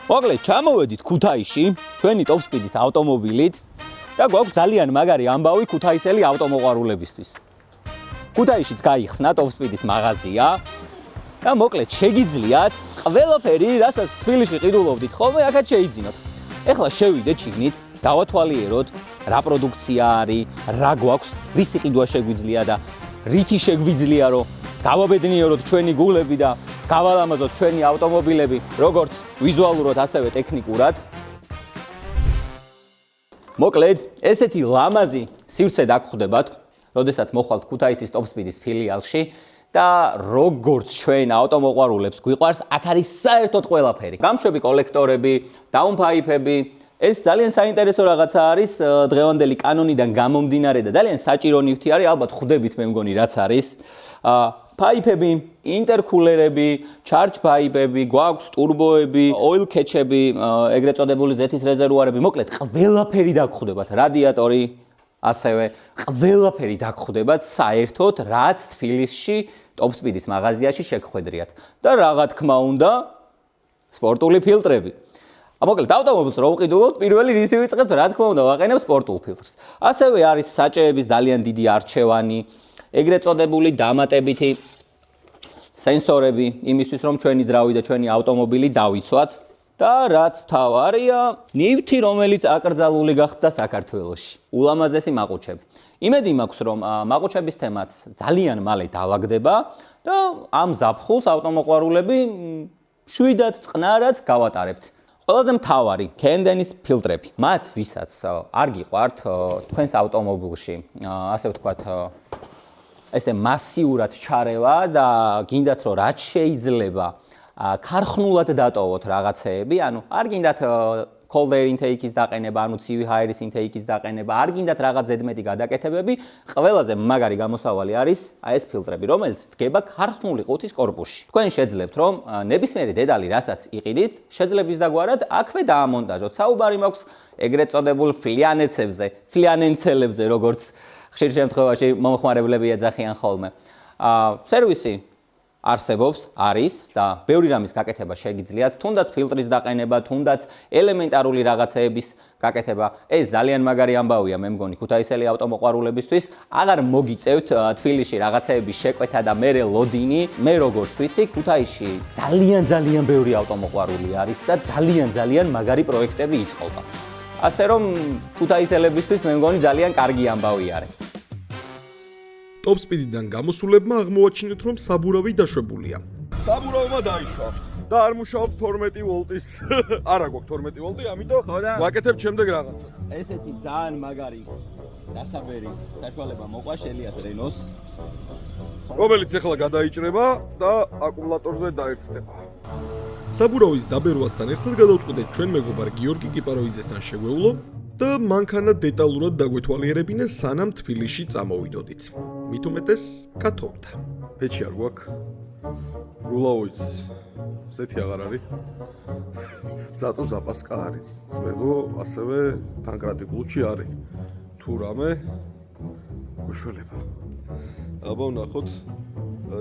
მოკლედ, ჩამოვედით ქუთაისში, ჩვენი ტოპსპიდის ავტომობილით და გვაქვს ძალიან მაგარი ამბავი ქუთაისელი ავტომოყვარულებისთვის. ქუთაისშიც გაიხსნა ტოპსპიდის მაღაზია და მოკლედ შეგიძლიათ ყველაფერი, რასაც თბილისში ყიდულობდით ხოლმე, აქაც შეიძინოთ. ეხლა შევიდეთ შიგნით, დავათვალიეროთ, რა პროდუქცია არის, რა გვაქვს, რისი ყიდვა შეგვიძლია და რითი შეგვიძლია, რომ გავაბედნიეროთ ჩვენი გულები და გავალამაზოთ ჩვენი ავტომობილები, როგორც ვიზუალურად, ასევე ტექნიკურად. მოკლედ, ესეთი ლამაზი სივრცე დაგხვდებათ, როდესაც მოხვალთ ქუთაისის ტოპსპიდის ფილიალში და როგორც ჩვენ ავტომოყვარულებს გვიყვარს, აქ არის საერთოდ ყველაფერი. გამშვები კოლექტორები, დაუნფაიფები, ეს ძალიან საინტერესო რაღაცა არის დღევანდელი კანონიდან გამომდინარე და ძალიან საჭირო ნივთი არის, ალბათ ხვდებით მე მგონი რაც არის. ფაიფები, ინტერკულერები, ჩარჯ ფაიფები, გვაქვს ტურბოები, ოილ კეჩები, ეგრეთ წოდებული ზეთის რეზერვუარები, მოკლედ ყველაფერი დაგხვდებათ, რადიატორი, ასევე ყველაფერი დაგხვდებათ საერთოდ, რაც თბილისში ტოპსპიდის მაღაზიაში შეგხვედრიათ. და რა თქმა უნდა, სპორტული ფილტრები. მოკლედ ავტომობილს რო ვყიდულობთ, პირველი რითი ვიწყებთ, რა თქმა უნდა, ვაყენებთ სპორტულ ფილტრს. ასევე არის საჭეების ძალიან დიდი არჩევანი, ეგრეთ წოდებული დამატებითი სენსორები, იმისთვის რომ ჩვენი ძრავი და ჩვენი ავტომობილი დავიცვათ და რაც მთავარია, ნივთი, რომელიც აკრძალული გახდა საქართველოში. ულამაზესი მაყუჩები. იმედი მაქვს, რომ მაყუჩების თემაც ძალიან მალე დავაგდება და ამ ზაფხულს ავტომოყვარულები შვიდად წყნარად გავატარებთ. ყველაზე მთავარი, კენდენის ფილტრები. მათ, ვისაც არ გიყვართ თქვენს ავტომობილში, ასე ვთქვათ, ესე მასიურად ჩარევა და გინდათ რომ რაც შეიძლება ქარხნულად დატოვოთ რაღაცეები, ანუ არ გინდათ cold air intake-ის დაყენება, ანუ ცივი ჰაერის intake-ის დაყენება, არ გინდათ რაღაც ზედმეტი გადაკეთებები, ყველაზე მაგარი გამოსავალი არის ეს ფილტრები, რომელიც დგება ქარხნული ყუთის კორპუსში. თქვენ შეძლებთ რომ ნებისმიერი დედალი, რასაც იყიდით, შეძლებს დაგვარად აქვე დაამონტაჟოთ. საუბარი მაქვს ეგრეთ წოდებულ ფლიანენცელებზე, როგორც ხშირ შემთხვევაში მომხმარებლები ეძახიან ხოლმე. სერვისი არსებობს, არის და ბევრი რამის გაკეთება შეგიძლიათ, თუნდაც ფილტრის დაყენება, თუნდაც ელემენტარული რაღაცეების გაკეთება. ეს ძალიან მაგარი ამბავია, მე მგონი, ქუთაისელი ავტომოყვარულებისთვის. აღარ მოგიწევთ თბილისში რაღაცეების შეკვეთა და მერე ლოდინი. მე როგორც ვიცი, ქუთაისში ძალიან ბევრი ავტომოყვარული არის და ძალიან მაგარი პროექტები იწყობა. ასე რომ ქუთაისელებისთვის მე მგონი ძალიან კარგი ამბავი არის. ტოპსპიდიდან გამოსულებმა აღმოაჩინეთ, რომ საბურავი დაშვებულია. საბურავმა დაიშვა და არ მუშაობს 12 ვოლტის. არა გვაქვს 12 ვოლტი, ამიტომ ვაკეთებ შემდეგ რაღაცას. ესეთი ძალიან მაგარი დასაბერი საშუალება მოყვა შელიას რენოს, რომელიც ახლა გადაიჭრება და აკუმულატორზე დაერთდება. საბურავის დაბერვასთან ერთად გადავწყვეტეთ ჩვენ მეგობარ გიორგი კიპაროიძესთან შეგვეულო და მანქანა დეტალურად დაგვეთვალიერებინა სანამ თბილისში წამოვიდოდით. მით უმეტეს კათოვდა. პეჩი არ გვაქვს. რულაოიც. ზეთი აღარ არის. ზატო ზაპასკა არის. ძმებო, ასევე პანკრატი გულჩი არის. თუ რამე გუშველება. აბა ვნახოთ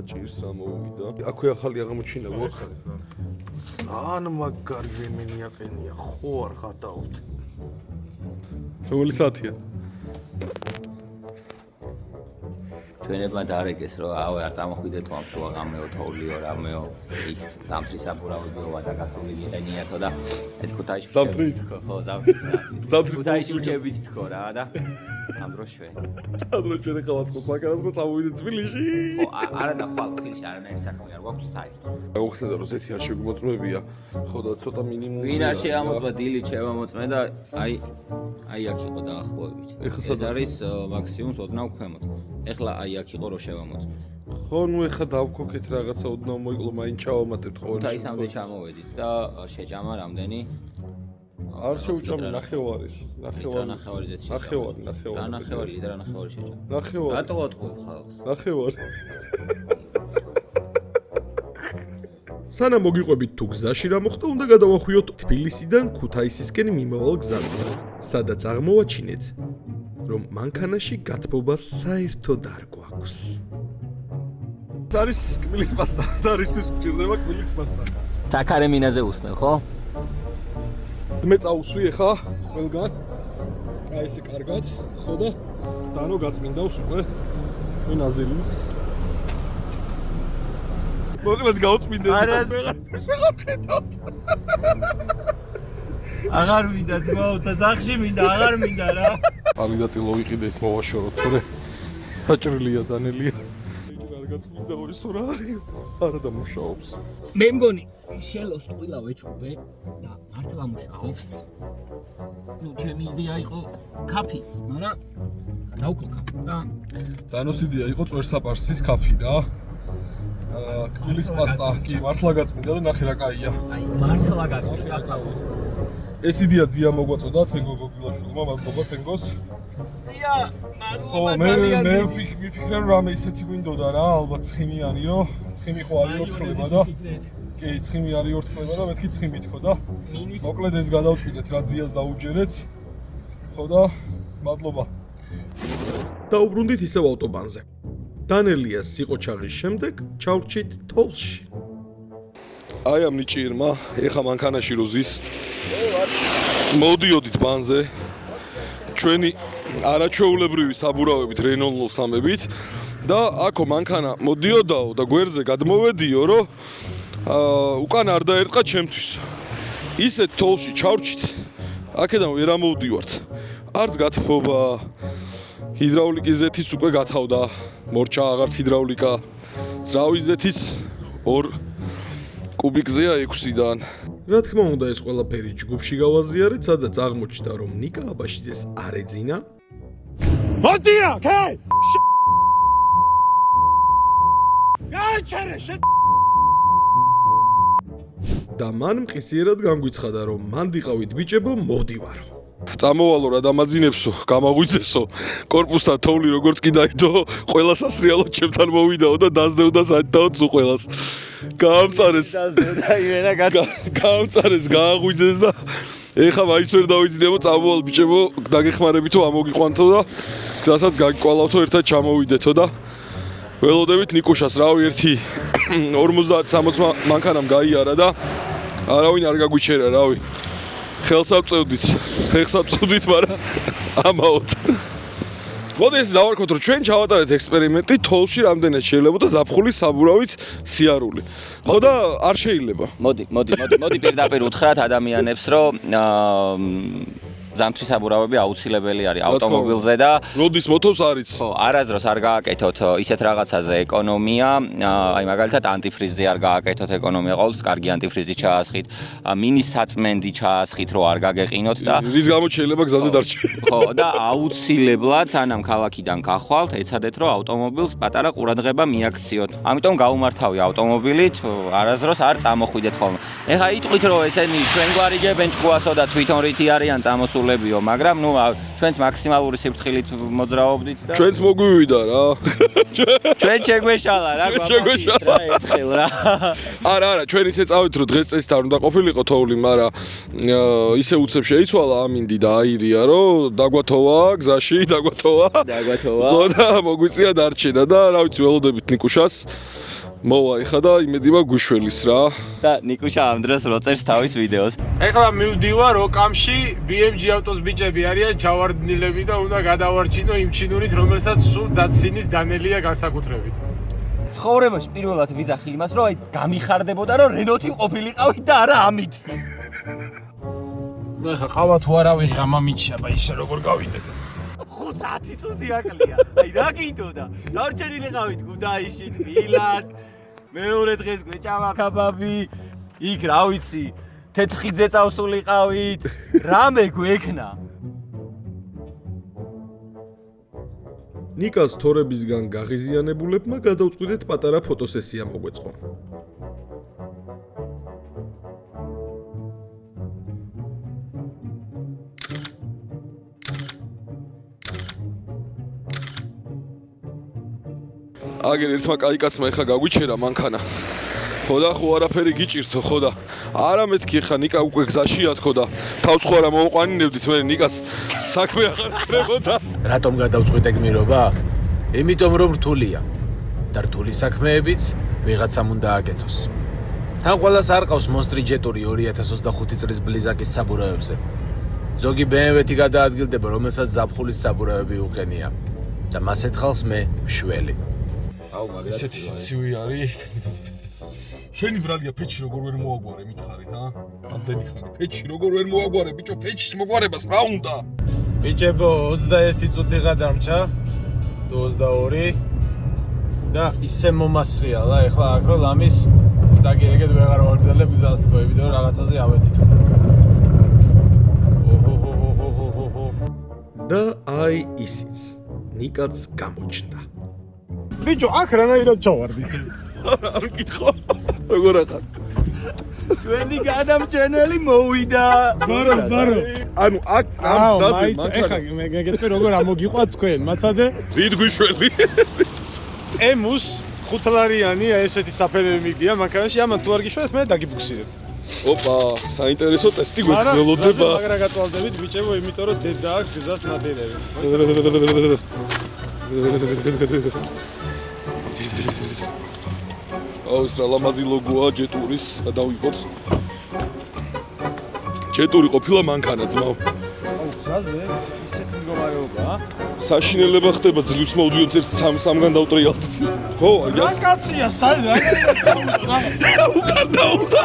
ჭირს რა მოვიდა. აქვე ახალი აღმოჩინა გვაქვს. ძალიან მაგარი რემენი აყენია, ხო არ ხატავთ. რომელი საათია? ჩვენებმა დარეკეს რომ არ წამოხვიდეთ ამ სულ გამეო თოლიო რამეო იქ ზამთრის საბურავებია და გასული მიყენიათო და ეს ქუთაისში ზამთრის ხო ზამთრის ქუთაისში ვჭებით თქო რა და ამ დროს ჩვენ ჩვენ ხალხს მოკლა რომ წავიდეთ თბილისში. ხო არა და ხვალ თბილისში არანაირი საქმე არ გვაქვს საერთოდ. მოხსენდა რომ ზეთი არ შეგვიმოწმებია, ხო და ცოტა მინიმუმი. ვინ არ შეამოწმა დილით შევამოწმე და აი აქ იყო დაახლოებით. ეს არის მაქსიმუმს ოდნავ ქვემოთ. ეხლა აი აქ იყო რომ შევამოწმე. ხო, ნუ ეხლა დავქოქეთ რაღაცა ოდნავ მოიკლო, მაინც ჩავამატებთ ყოველ შემთხვევაში. ქუთაისამდე ჩამოვედით და შეჭამა რამდენი? არ შევჭამე ნახევარი. ნახევარი ზეთი შეჭამა. ნახევარი ლიტრი ნახევარი შეჭამა. ნახევარი. რატო ვატყობ ხალხს? ნახევარი. სანამ მოგიყვებით თუ გზაში რა მოხდა, უნდა გადავახვიოთ თბილისიდან ქუთაისისკენ მიმავალ გზაზე, სადაც აღმოვაჩინეთ, რომ მანქანაში გათბობა საერთოდ არ გვაქვს. არის კმილის პასტა, არისთვის გჭირდება კმილის პასტა. საკარე მინაზე უსმენ, ხო? მე წავუსვი ახლა ყველგან. აი ესე კარგად, ხო და დანო გაწმინდავს უკვე ჩვენ აზელის. მოკლედ გავწმინდეთ. არა, ვეღარ ხედავთ. აღარ მინდა ძმაო და ზახში მინდა, აღარ მინდა რა. კანდიდატი ლოგიკიდე ის მოვაშოროთ, თორე დაჭრილია დანელია. ეჭრ არ გაწმინდა ორი სურა არის. არა და მუშაობს. მე მგონი შელოს ტყილა ვეჩხუბე და მართლა მუშაობს. ნუ ჩემი იდეა იყო კაფი, მაგრამ დავქო კაფი და დანოს იდეა იყო წვერსაპარსის კაფი რა. კბილის პასტა კი მართლა გაწმინდა და ნახე რა კაია. აი მართლა გაწყვეტი ახლა. ეს იდეა ძია მოგვაწოდა თენგო გოგილაშვილმა, მადლობა თენგოს. ზია, ხო, მადლობა მე ვიფიქრე რომ რამე ისეთი გვინდოდა რა, ალბათ ცხიმიანი რომ ცხიმი ხო არის ორთქლება და კი, ცხიმი არის ორთქლება და მეთქი ცხიმი თქო და მოკლედ ეს გადავწყვიტეთ რა ძიას დაუჯერეთ. ხო და მადლობა. დაუბრუნდით ისევ ავტობანზე. დანელიას სიყოჩაღის შემდეგ ჩავრჩით თოლში. აი ამ ნიჭიერმა ეხა მანქანაში როზის მოდიოდით ბანზე ჩვენი არაჩვეულებრივი საბურავებით რენოლ სამებით და აქო მანქანა მოდიოდაო და გვერდზე გადმოვედიო რომ უკან არ დაერტყა ჩემთვის ისეთ თოლში ჩავრჩით აქედან ვერ ამოვდივართ არც გათბობა ჰიდრაულიკის ზეთის უკვე გათავდა მორჩა აღარც ჰიდრაულიკა ძრავის ზეთის 2 კუბიკზეა 6-დან. რა თქმა უნდა ეს ყველაფერი ჯგუფში გავაზიარეთ, სადაც აღმოჩნდა რომ ნიკა აბაშიძეს არ ეძინა. მოდია, კაი. გაჩერე შე. და მან მყისიერად განგვიცხადა რომ მან დიყავით ბიჭებო მოდივარო. წამოვალო რა დამაძინებსო, გამაგვიძესო. კორპუსთან თოვლი როგორც კი დაიდო, ყველა სასრიალო ჩემთან მოვიდაო და დაძდევდა საერთოდ ზუ ყველას. გაამწარეს. დაძდევდა იმენა გაამწარეს, გააღვიძეს და ეხა მაინც ვერ დავიძინებო, წამოვალ ბიჭებო, დაგეხმარებითო ამოგიყვანთო და გზასაც გაგიკვალავთო ერთად ჩამოვიდეთო და ველოდებით ნიკუშას რავი ერთი 50-60 მანქანამ გაიარა და არავინ არ გაგვიჩერა რავი. ხელს აწევდით, ფეხს აწევდით, მაგრამ ამაოდ. მოდი ეს დავარქოთ, რომ ჩვენ ჩავატარეთ ექსპერიმენტი თოლში რამდენად შეიძლება ზაფხულის საბურავით სიარული. ხო და არ შეიძლება. მოდი პირდაპირ უთხრათ ადამიანებს, რომ ზამთრის საბურავები აუცილებელი არის ავტომობილზე და როდის მოტოს არის? ხო, არასდროს არ გააკეთოთ ისეთ რაღაცაზე ეკონომია, აი მაგალითად ანტიფრიზზე არ გააკეთოთ ეკონომია, ყოველთვის კარგი ანტიფრიზი ჩაასხით, მინის საწმენდი ჩაასხით, რომ არ გაგეყინოთ და რის გამო შეიძლება გზაზე დარჩე. ხო, და აუცილებლად სანამ ქალაქიდან გახვალთ, ეცადეთ, რომ ავტომობილს პატარა ყურადღება მიაქციოთ. ამიტომ გაუმართავი ავტომობილით, არასდროს არ წამოხვიდეთ ხოლმე. ეხა იტყვით, რომ ესენი ჩვენგვარი გებენ ჭკუასო და თვითონ რითი არიან წამოსულ მაგრამ ნუ ჩვენც მაქსიმალური სიფრთხილით მოძრაობდით და ჩვენც მოგვივიდა რა. ჩვენ შეგვეშალა რა შეგვეშალა ერთხელ რა. არა, ჩვენ ისე წავით რომ დღეს წესთან უნდა ყოფილიყო თოვლი, მაგრამ ისე უცებ შეიცვალა ამინდი და აირია რომ დაგვათოვა გზაში, დაგვათოვა. ხო და მოგვიწია დარჩენა და რა ვიცი ველოდებით ნიკუშას. მოვა ეხა და იმედია გვიშველის რა. და ნიკუშა ამ დროს როწერს თავის ვიდეოს. ეხლა მივდივარ ოკამში, BMG ავტოს ბიჭები არიან ჩავარდნილები და უნდა გადავარჩინო იმ ჩინურით, რომელსაც სულ დაცინის დანელია განსაკუთრებით. ცხოვრებაში პირველად ვიძახი იმას, რომ აი გამიხარდებოდა, რომ რენოთი ყოფილიყავით და არა ამით. ნუ ეხლა ყავა თუ არა ვიღე ამამინჩება ისე როგორ გავიდე. 50 წუთი აკლია. აი რა გინდოდა? დარჩენილიყავით გუდაიში, თბილად. მეორე დღეს გვეჭამა კაბაბი. იქ რა ვიცი, თეთხიძე წავსულიყავით. რამე გვექნა. ნიკას თორებისგან გაღიზიანებულებმა გადავწყვიტეთ პატარა ფოტოსესია მოგვეწყო. აგერ ერთმა კაი კაცმა ეხა გაგვიჩერა მანქანა. ხო და ხო არაფერი გიჭირთო, ხო და არა მეთქი ხა ნიკა უკვე გზაშია თქო და თავს ხო არა მომყვანინებდით მე ნიკას საქმე აღარ ხდებოდა. რატომ გადავწყვიტე გმირობა? იმიტომ რომ რთულია და რთული საქმეებიც ვიღაცამ უნდა აკეთოს. თან ყველას არ ყავს მონსტრი ჯეტური 2025 წლის ბლიზაკის საბურავებზე. ზოგი BMW-ი გადაადგილდება, რომელსაც ზაფხულის საბურავები უყენია. და მას ეთხალს მე შველი. ისეთი სიცივი არის. შენი ბრალია ფეჩი როგორ ვერ მოაგვარე მითხარი, ჰა? ამდენი ხანი ფეჩი როგორ ვერ მოაგვარე, ბიჭო, ფეჩის მოგვარებას რა უნდა? ბიჭებო, 21 წუთი გადამრჩა. 22 და ისე მომასრიალა, ეხლა აქ რო ლამის დაგირეკეთ ვეღარ ვაგრძელებ გზას თქო, იმიტომ რაღაცაზე ავედით. და აი ისიც ნიკაც გამოჩნდა. ბიჭო, აქ რანაირად ჩავარდით? არ მკითხო. როგორ ახარ? ჩვენი გადამჭენელი მოვიდა. ბარო. ანუ აქ ამ დაზე ეხლა მეგეთქვი როგორ ამოგიყვა თქვენ, მაცადე? ვით გვიშველი? ემუს ხუთლარიანი ესეთი საფერები მიგდია მანქანაში, ამან თუ არ გიშვათ მე დაგიბუქსირებ. ოპა, საინტერესო ტესტი გვეძლოდება. მაგრამ გაწვალდებით ბიჭებო, იმიტომ რომ დედა აქვს გზას ნადირები. აუ, ეს რა ლამაზი ლოგოა ჯეტურის, გადავიღოთ. ჯეტური ყოფილა მანქანა ძმაო. აუ, გზაზე ისეთი მდგომარეობაა. საშინელება ხდება ძლივს მოვდიოთ ერთ სამ-სამგან დავტრიალთ. ხო, აი რა კაცია, რა ჩაუდგა. უკან დაუდა.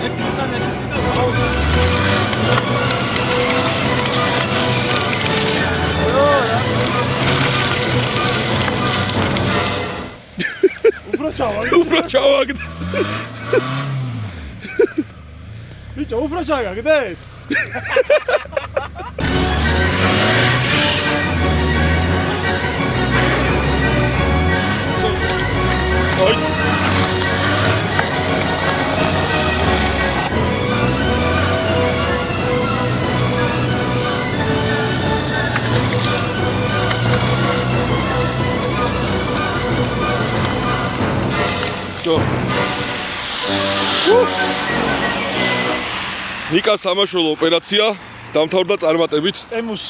ერთი უკან ერთი წინ უფრო ჩავაგდე. ბიჭო, უფრო ჩაგაგდეთ? ოიც. ნიკას სამაშველო ოპერაცია დამთავრდა წარმატებით. ემუს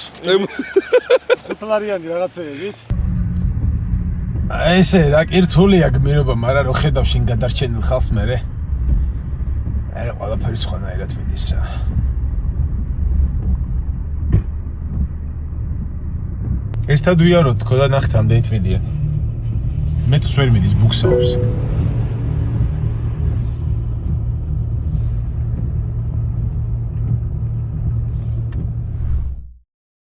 ხუთლარიანი რაღაცეებით. ესე რა კირთულია გმირობა, მაგრამ რო ხედავ შინ გადარჩენილ ხალხს მერე. არა ყველაფერი სხვანაირად მიდის რა. ერთად ვიაროთ თქო და ნახეთ რამდენით მიდიან. მე თუ ვერ მიდის ბუქსაობს.